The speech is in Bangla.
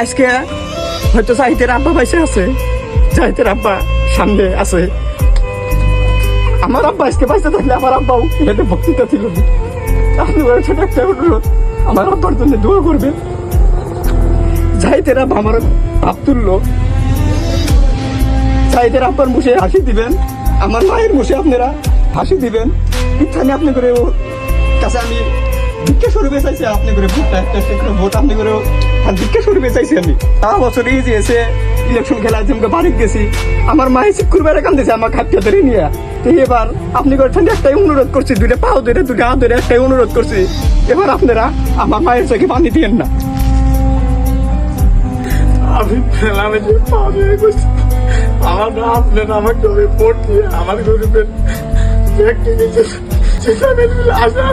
আজকে হয়তো জাহিদের আব্বা বাইসে আছে, জাহিদের আব্বা সামনে আছে। আমার আব্বা আজকে বাইসে থাকলে আমার আব্বাও এতে বক্তৃতা ছিল। আপনি ছোট একটা অনুরোধ, আমার আব্বার জন্য দোয়া করবেন। জাহিদের আব্বা আমার ভাব তুললো, জাহিদের আব্বার মুখে হাসি দিবেন, আমার মায়ের মুখে আপনারা হাসি দিবেন। ইচ্ছানি আপনি করে কাছে আমি ভিক্ষা স্বরূপে চাইছি, আপনি করে ভোটটা একটা ভোট আপনি করে ভিক্ষা স্বরূপে চাইছি। আমি তারা বছর এই যে এসে ইলেকশন খেলায় যেমন বাড়ি গেছি, আমার মায়ের শুক্রবারে কান্দেছে আমার খাদ্য ধরে নিয়ে। তো এবার আপনি করে একটাই অনুরোধ করছি, দুইটা পাও ধরে দুইটা হাত ধরে একটাই অনুরোধ করছি, এবার আপনারা আমার মায়ের চোখে পানি দিয়েন না। আমি ফেলামে যে পাবে আমার না, আপনার আমাকে ভোট দিয়ে আমার গরিবের ব্যক্তি সেটা আসা